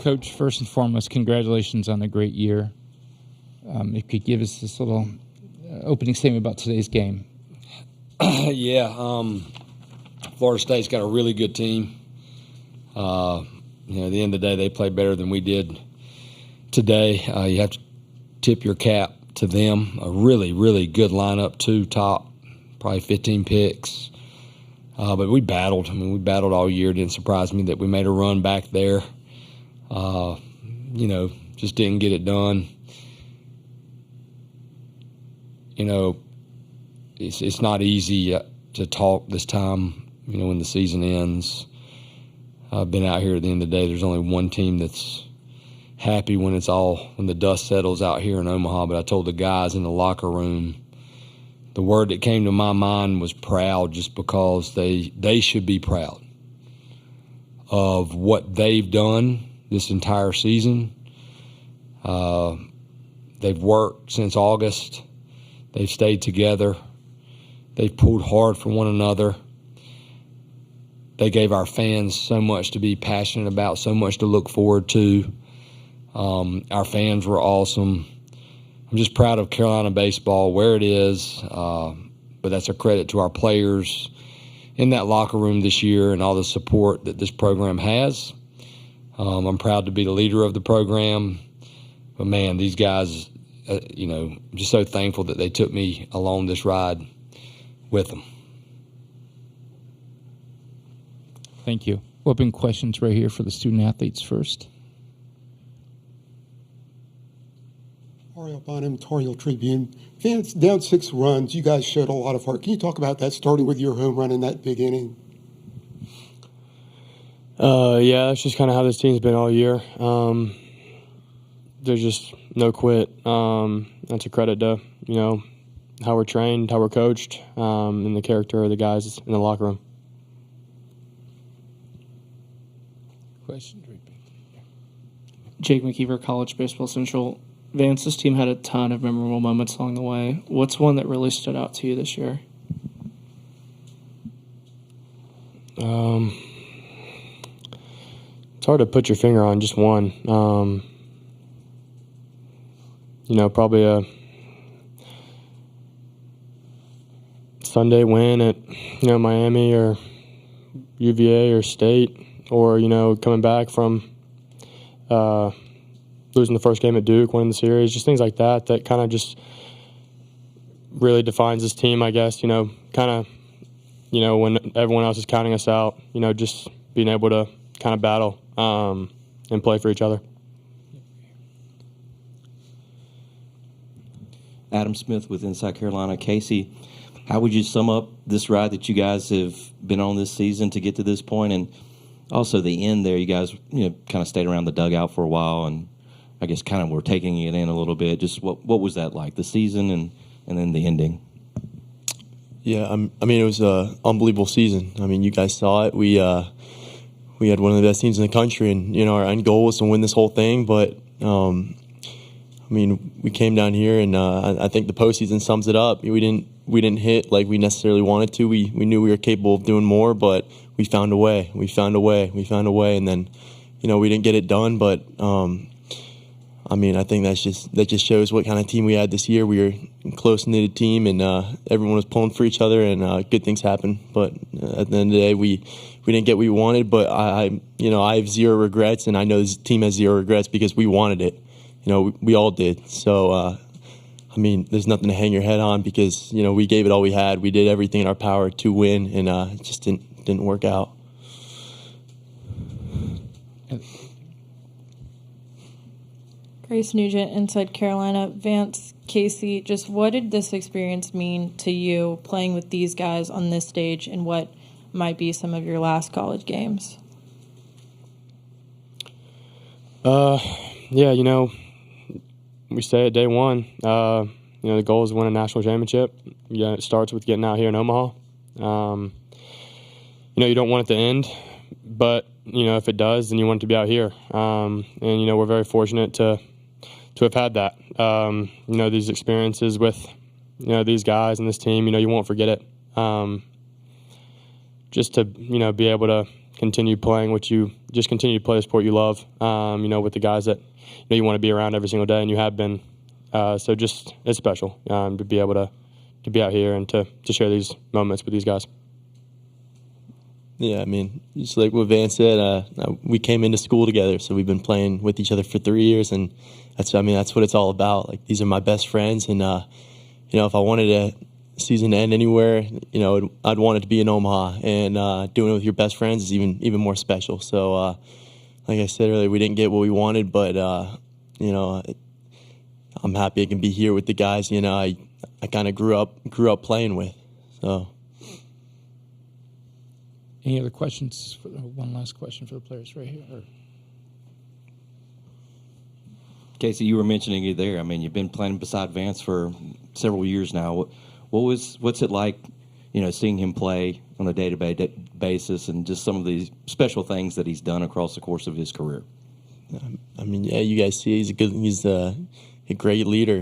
Coach, first and foremost, congratulations on a great year. If you could give us this little opening statement about today's game. Florida State's got a really good team. At the end of the day, they played better than we did today. You have to tip your cap to them. A really, really good lineup, too, top, probably 15 picks. But we battled. We battled all year. It didn't surprise me that we made a run back there. Just didn't get it done. It's not easy to talk this time, when the season ends. I've been out here at the end of the day. There's only one team that's happy when the dust settles out here in Omaha. But I told the guys in the locker room, the word that came to my mind was proud, just because they should be proud of what they've done this entire season. They've worked since August. They've stayed together. They've pulled hard for one another. They gave our fans so much to be passionate about, so much to look forward to. Our fans were awesome. I'm just proud of Carolina baseball, where it is, but that's a credit to our players in that locker room this year and all the support that this program has. I'm proud to be the leader of the program. But, man, these guys, I'm just so thankful that they took me along this ride with them. Thank you. Open questions right here for the student athletes first. Ariel Bonham, Tar Heel Tribune. Fans, down 6 runs, you guys showed a lot of heart. Can you talk about that, starting with your home run in that big inning? That's just kind of how this team's been all year. There's just no quit. That's a credit to, how we're trained, how we're coached, and the character of the guys in the locker room. Question? Jake McKeever, College Baseball Central. Vance, this team had a ton of memorable moments along the way. What's one that really stood out to you this year? It's hard to put your finger on just one. Probably a Sunday win at, Miami or UVA or State, or, coming back from losing the first game at Duke, winning the series, just things like that kind of just really defines this team, I guess, when everyone else is counting us out, just being able to kind of battle and play for each other. Adam Smith with Inside Carolina. Casey, how would you sum up this ride that you guys have been on this season to get to this point? And also the end there, you guys, kind of stayed around the dugout for a while and I guess kind of were taking it in a little bit. Just what was that like, the season and then the ending? Yeah, it was an unbelievable season. You guys saw it. We had one of the best teams in the country, and our end goal was to win this whole thing. But we came down here, and I think the postseason sums it up. We didn't hit like we necessarily wanted to. We knew we were capable of doing more, but we found a way. We found a way, and then we didn't get it done. But I think that just shows what kind of team we had this year. We were a close-knitted team, and everyone was pulling for each other, and good things happened. But at the end of the day, we didn't get what we wanted. But I have zero regrets, and I know this team has zero regrets because we wanted it. We all did. So, there's nothing to hang your head on because we gave it all we had. We did everything in our power to win, and it just didn't work out. Grace Nugent, Inside Carolina. Vance, Casey, just what did this experience mean to you playing with these guys on this stage and what might be some of your last college games? We say it day one. The goal is to win a national championship. It starts with getting out here in Omaha. You don't want it to end, but if it does, then you want it to be out here. And we're very fortunate to have had that. These experiences with these guys and this team. You won't forget it. Just to be able to continue playing continue to play the sport you love. With the guys that you want to be around every single day, and you have been. So just it's special to be able to be out here and to share these moments with these guys. Yeah, I mean, just like what Van said, we came into school together, so we've been playing with each other for 3 years, and that's what it's all about. Like, these are my best friends, and if I wanted a season to end anywhere, I'd want it to be in Omaha, and doing it with your best friends is even more special. So, like I said earlier, we didn't get what we wanted, but I'm happy I can be here with the guys. I kind of grew up playing with, so. Any other questions? One last question for the players right here. Casey, you were mentioning it there. I mean, you've been playing beside Vance for several years now. What's it like, seeing him play on a day-to-day basis, and just some of these special things that he's done across the course of his career? I mean, yeah, you guys see he's a great leader.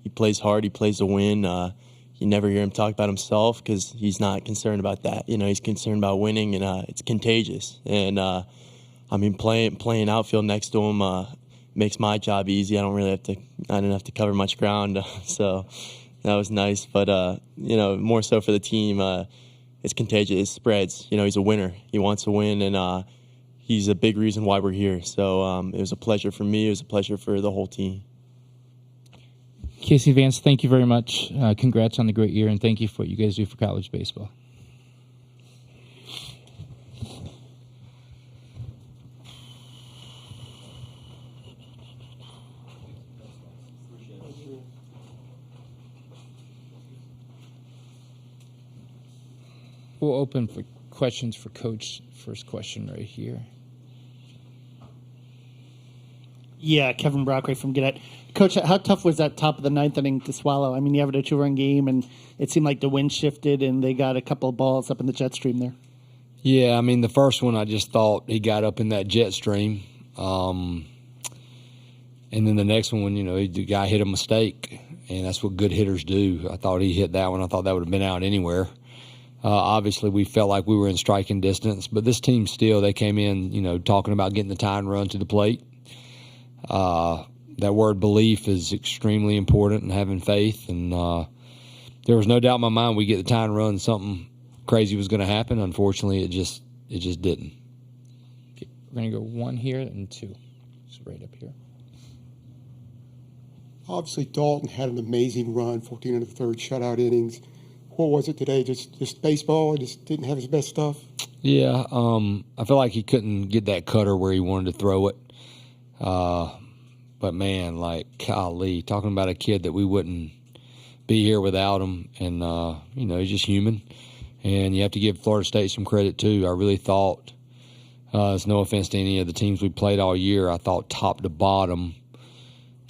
He plays hard. He plays to win. You never hear him talk about himself because he's not concerned about that. He's concerned about winning, and it's contagious. And playing outfield next to him makes my job easy. I didn't have to cover much ground, so that was nice. But more so for the team, it's contagious. It spreads. He's a winner. He wants to win, and he's a big reason why we're here. So it was a pleasure for me. It was a pleasure for the whole team. Casey Vance, thank you very much. Congrats on the great year, and thank you for what you guys do for college baseball. We'll open for questions for Coach. First question right here. Yeah, Kevin Brockway from Gannett. Coach, how tough was that top of the ninth inning to swallow? I mean, you have a 2-run game, and it seemed like the wind shifted, and they got a couple of balls up in the jet stream there. Yeah, I mean, the first one I just thought he got up in that jet stream. And then the next one, the guy hit a mistake, and that's what good hitters do. I thought he hit that one. I thought that would have been out anywhere. Obviously, we felt like we were in striking distance, but this team still, they came in, talking about getting the tying run to the plate. That word belief is extremely important, and having faith. And there was no doubt in my mind we get the tying run, something crazy was going to happen. Unfortunately, it just didn't. Okay, we're going to go 1 here and 2. Just right up here. Obviously, Dalton had an amazing run, 14 and a third shutout innings. What was it today? Just baseball? Just didn't have his best stuff? Yeah, I feel like he couldn't get that cutter where he wanted to throw it. But man, golly, talking about a kid that we wouldn't be here without him, and he's just human, and you have to give Florida State some credit too. I really thought, it's no offense to any of the teams we played all year, I thought top to bottom,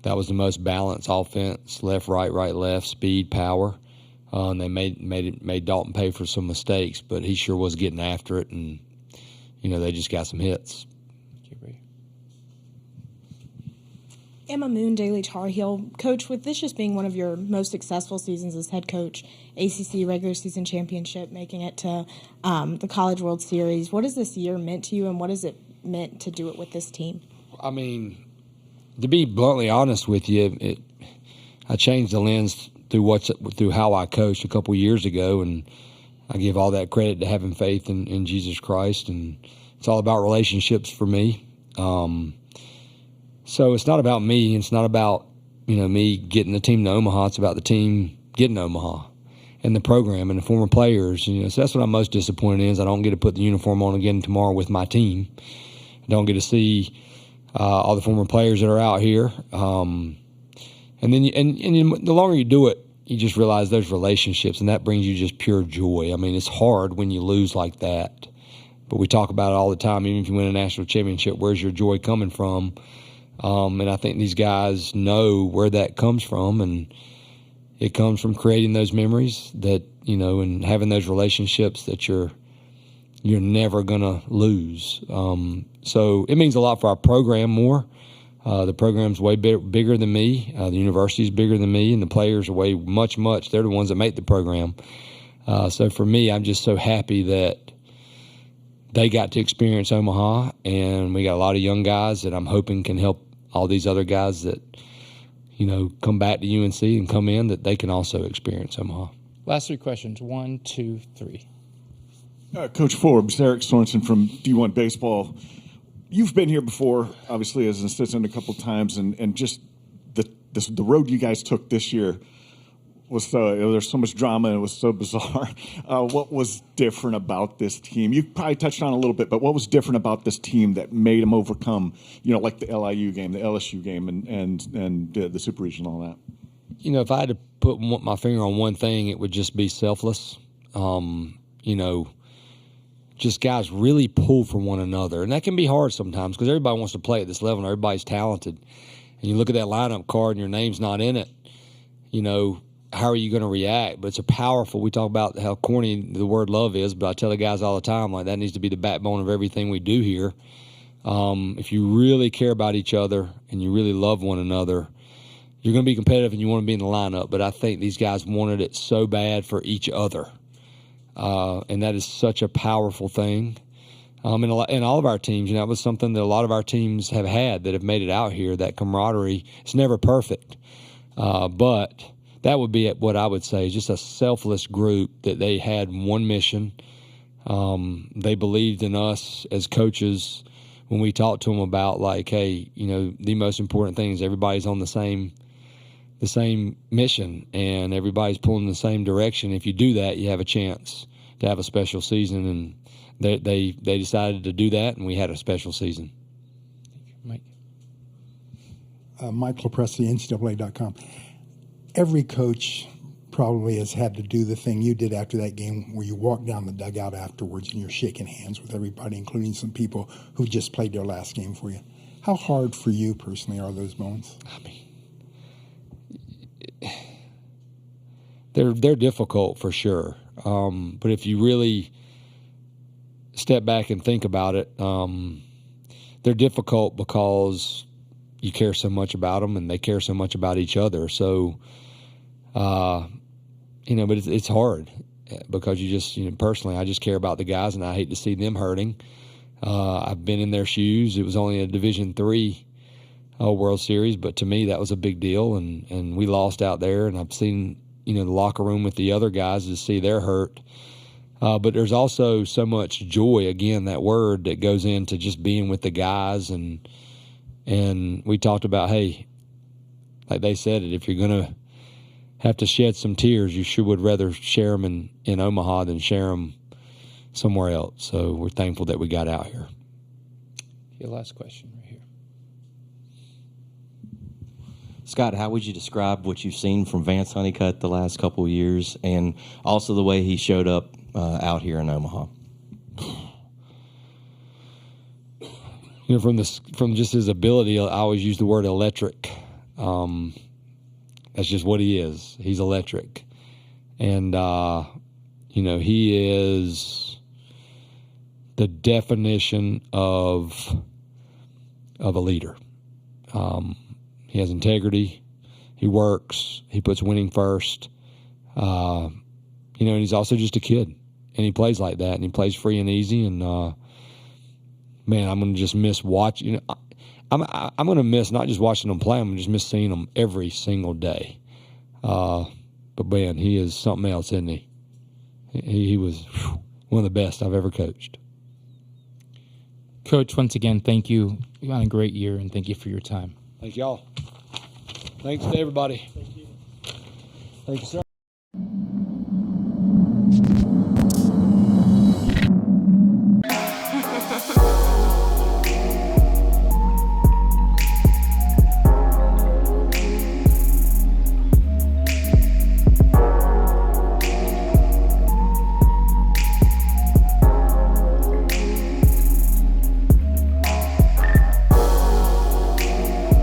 that was the most balanced offense, left, right, left, speed, power, and they made Dalton pay for some mistakes, but he sure was getting after it, and they just got some hits. Emma Moon, Daily Tar Heel. Coach, with this just being one of your most successful seasons as head coach, ACC regular season championship, making it to the College World Series, what has this year meant to you, and what has it meant to do it with this team? I mean, to be bluntly honest with you, I changed the lens through how I coached a couple years ago, and I give all that credit to having faith in Jesus Christ, and it's all about relationships for me. So it's not about me. It's not about, me getting the team to Omaha. It's about the team getting to Omaha and the program and the former players. So that's what I'm most disappointed in, is I don't get to put the uniform on again tomorrow with my team. I don't get to see all the former players that are out here. And then the longer you do it, you just realize there's relationships, and that brings you just pure joy. I mean, it's hard when you lose like that. But we talk about it all the time. Even if you win a national championship, where's your joy coming from? And I think these guys know where that comes from, and it comes from creating those memories that, and having those relationships that you're never going to lose. So it means a lot for our program more. The program's way bigger than me. The university's bigger than me, and the players are way much. They're the ones that make the program. So for me, I'm just so happy that they got to experience Omaha, and we got a lot of young guys that I'm hoping can help all these other guys that, come back to UNC and come in, that they can also experience Omaha. Last three questions. 1, 2, 3. Coach Forbes, Eric Sorensen from D1 Baseball. You've been here before, obviously, as an assistant a couple times, and just the road you guys took this year was there's so much drama and it was so bizarre. What was different about this team? You probably touched on it a little bit, but what was different about this team that made them overcome, like the LIU game, the LSU game, and the Super Regional and all that? If I had to put my finger on one thing, it would just be selfless. Just guys really pull for one another. And that can be hard sometimes because everybody wants to play at this level and everybody's talented. And you look at that lineup card and your name's not in it, how are you going to react? But it's we talk about how corny the word love is, but I tell the guys all the time, like, that needs to be the backbone of everything we do here. If you really care about each other and you really love one another, you're going to be competitive and you want to be in the lineup. But I think these guys wanted it so bad for each other. And that is such a powerful thing. And all of our teams, that was something that a lot of our teams have had that have made it out here, that camaraderie. It's never perfect. But that would be what I would say, just a selfless group that they had one mission. They believed in us as coaches when we talked to them about, like, hey, the most important thing is everybody's on the same mission and everybody's pulling in the same direction. If you do that, you have a chance to have a special season, and they decided to do that, and we had a special season. Mike. Mike LaPresti, NCAA.com. Every coach probably has had to do the thing you did after that game where you walk down the dugout afterwards and you're shaking hands with everybody, including some people who just played their last game for you. How hard for you personally are those moments? They're difficult for sure. But if you really step back and think about it, they're difficult because you care so much about them and they care so much about each other. So, but it's hard because you just, personally, I just care about the guys and I hate to see them hurting. I've been in their shoes. It was only a Division III World Series, but to me that was a big deal, and we lost out there, and I've seen, the locker room with the other guys to see their hurt. But there's also so much joy, again, that word that goes into just being with the guys, and we talked about, hey, like they said it, if you're going to have to shed some tears, you would rather share them in Omaha than share them somewhere else. So we're thankful that we got out here. Your last question right here. Scott, how would you describe what you've seen from Vance Honeycutt the last couple of years, and also the way he showed up out here in Omaha? From just his ability, I always use the word electric. That's just what he is. He's electric. And, he is the definition of a leader. He has integrity. He works. He puts winning first. And he's also just a kid. And he plays like that. And he plays free and easy. And, man, I'm going to just miss watching. I'm going to miss not just watching him play. I'm going to just miss seeing him every single day. But, man, he is something else, isn't he? He was one of the best I've ever coached. Coach, once again, thank you. You had a great year, and thank you for your time. Thank y'all. Thanks to everybody. Thank you, sir.